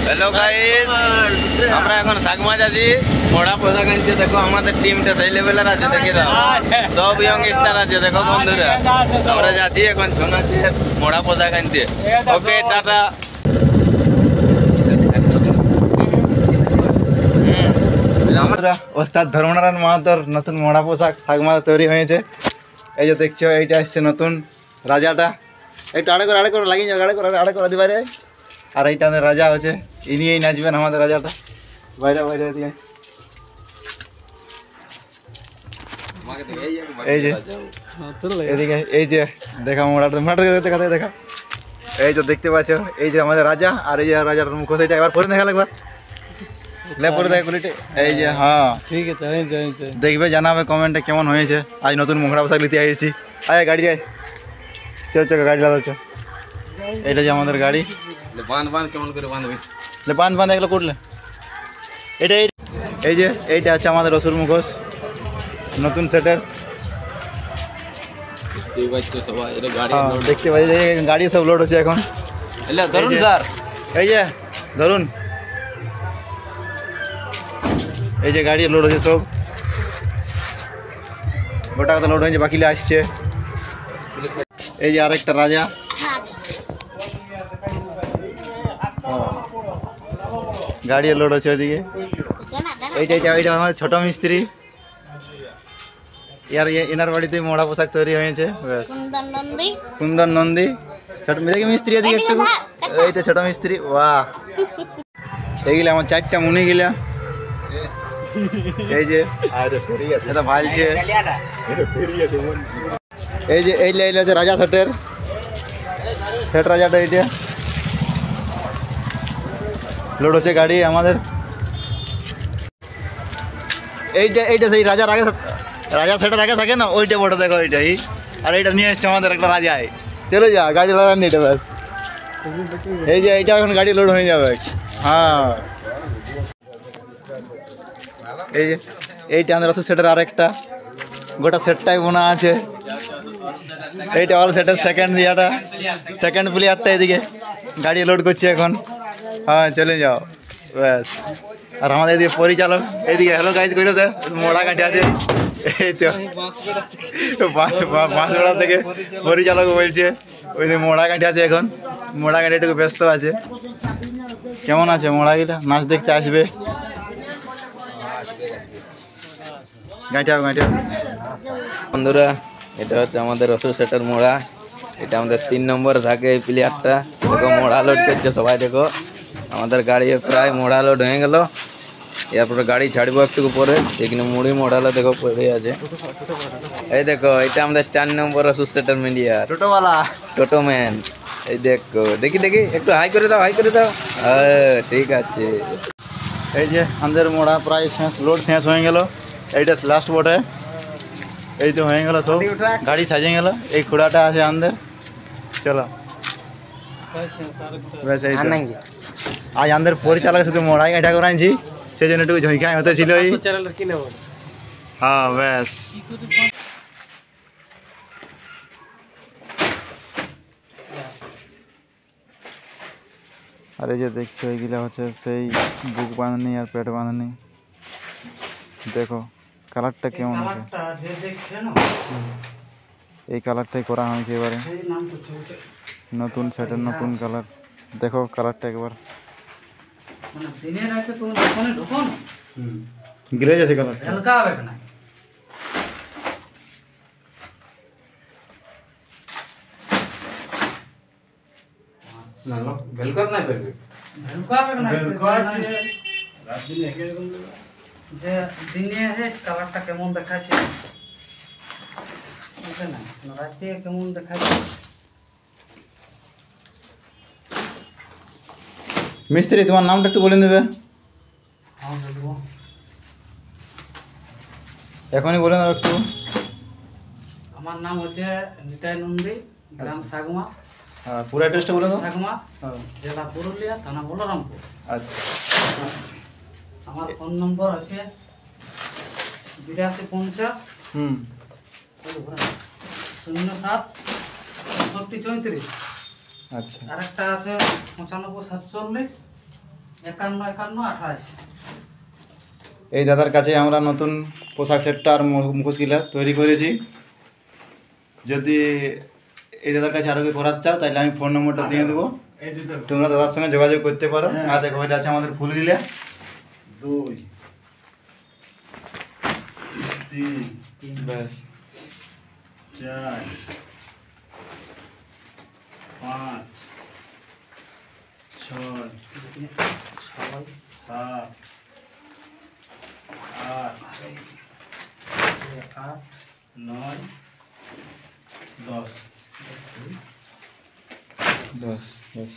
Hello guys, আমরা এখন সাগমা যাচ্ছি মোড়া পোশাক আনতে। দেখো আমাদের টিমটা সেই লেভেলের আছে, দেখে দাও সব ইয়ং স্টার আছে। দেখো বন্ধুরা, আমরা যাচ্ছি এখন ছোনাচে মোড়া পোশাক আনতে। ওকে, টাটা। আমরা ওস্তাদ ধর্মনারায়ণ মাহাতোর নতুন মোড়া পোশাক সাগমা তৈরি হয়েছে। এই যে দেখছো, এইটা আসছে নতুন রাজাটা। এইটা আড়ে করে লাগিয়ে যাবে, আড়ে করে দিবারে। আর এইটা আমাদের রাজা হচ্ছে, ইনিই নাচবেন আমাদের রাজাটা। বাইরে বাইরে দিয়ে এই যে এদিকে এই যে দেখা মোড়াটা দেখা এই যে দেখতে পাচ্ছ, এই যে আমাদের রাজা। আর এই যে রাজার মুখোশ, এটা এবার পরে দেখা লাগবে। এই যে হ্যাঁ ঠিক আছে, দেখবে জানাবে কমেন্টে কেমন হয়েছে। আজ নতুন মোড়া পোশাক নিতে আসছি। আয় গাড়ি আয়, চল গাড়ি লাগাচ্ছ। এটা যে আমাদের গাড়ি। কেমন করে বাঁধবে? বাঁধ এগুলো করলে এটা এই যে এইটা আছে আমাদের অসুর মুখোশ নতুন সেটের। দেখতে পাচ্ছি গাড়ি সব লোড হচ্ছে এখন। ধরুন স্যার, এই যে ধরুন, এই যে গাড়ি লোড হচ্ছে সব, গোটা কথা লোড হয়েছে, বাকিলে আসছে। এই যে আরেকটা রাজা, গাড়ি লোড হচ্ছে ওইদিকে। এইটা আমাদের ছোট মিস্ত্রি, এনার বাড়িতে মোড়া পোশাক তৈরি হয়েছে। সুন্দর নন্দী ছোট মিস্ত্রি এদিকে একটু। এই তো ছোট মিস্ত্রি, বাহ। এইগুলো আমার 4টা মুনি গিলা। এই যে এটা ভালছে। এই যে এই লাইন আছে রাজা সেট রাজাটা। এইটা লোড হচ্ছে গাড়ি আমাদের। এইটা সেই রাজার আগে, রাজা সেটার আগে থাকে না, ওইটা বড় দেখো ওইটাই। আর এইটা নিয়ে এসছে আমাদের একটা রাজায়। চলে যা গাড়ি লাগান এটা ব্যাস। এই যে এইটা এখন গাড়ি লোড হয়ে যাবে। হ্যাঁ, এই যে এইটা আমাদের অসুর সেটের আরেকটা, গোটা সেটটাই বোনা আছে। এইটা অল সেটের সেকেন্ড প্লেয়ারটা এদিকে গাড়ি লোড করছে এখন। হ্যাঁ, চলে যাও ব্যাস। আর আমাদের এদিকে পরিচালক এইদিকে হ্যালো গাইজ করে দে, মোড়া কাঠি আছে। এই তো বাঁশবেড়া থেকে পরিচালক বলছে ওই যে মোড়া কাঠি আছে এখন। মোড়া কাঠি একটু ব্যস্ত আছে। কেমন আছে মোড়া কাঠিটা? নাচ দেখতে আসবে। গাঁঠিয়াও বন্ধুরা, এটা হচ্ছে আমাদের অসুর সেটের মোড়া। এটা আমাদের 3 নম্বর থাকে এই প্লেয়ারটা। দেখো মোড়া লোড করছে সবাই। দেখো আমাদের গাড়ি প্রায় মোড়া লোড হয়ে গেল। এরপরে গাড়ি ছাড়বো একটু পরে। এখানে মুড়ি মোড়ালো দেখো পড়ে আছে। এই দেখো, এটা আমাদের 4 নম্বর অসুর সেটের মিডিয়া টোটো ম্যান। এই দেখো, দেখি একটু হাই করে দাও। ঠিক আছে। এই যে আমাদের মোড়া প্রায় লোড শেষ হয়ে গেল। এইটা লাস্ট বটে। এই তো হয়ে গেল সব, গাড়ি সাজিয়ে গেল। এই খোড়াটা আছে আমাদের। চলো ব্যাস। এই আজ আমাদের পরিচালক শুধু মোড়াই এটা করে আনছি, সেই জন্য একটু ঝইকাই হতে ছিল। হ্যাঁ ব্যাস। আর এই যে দেখছো, এইগুলা হচ্ছে সেই বুক বাঁধনি আর পেট বাঁধনি। দেখো কালারটা কেমন আছে। এই কালারটাই করা হয়েছে এবারে, নতুন সেটের নতুন কালার। দেখো কালারটা একবার গ্লেজ আছে কালারটা। কালারটা কেমন দেখাচ্ছে, কেমন দেখাচ্ছে। মিস্ত্রি, তোমার নামটা একটু বলে দেবে? এখনই বলে দাও একটু। আমার নাম হচ্ছে নিতাই নন্দী, গ্রাম সাগমা। পুরো অ্যাড্রেসটা বলে দাও। সাগমা, জেলা পুরুলিয়া, থানা বলরামপুর। আচ্ছা। আমার ফোন নম্বর আছে 8250 07 64 34। আচ্ছা। আরেকটা আছে 95 47 51 51 28। এই দাদার কাছে আমরা নতুন পোশাক সেটটা আর মুখোশ কিলার তৈরি করেছি। যদি এই দাদার কাছে আরো কেউ করার চাও তাহলে আমি ফোন নম্বরটা দিয়ে দেবো, তোমরা দাদার সঙ্গে যোগাযোগ করতে পারো। আর দেখো এটা আছে আমাদের ফুল গিলা 2 3 ব্যাস 4 5 6 7 8 9 10 10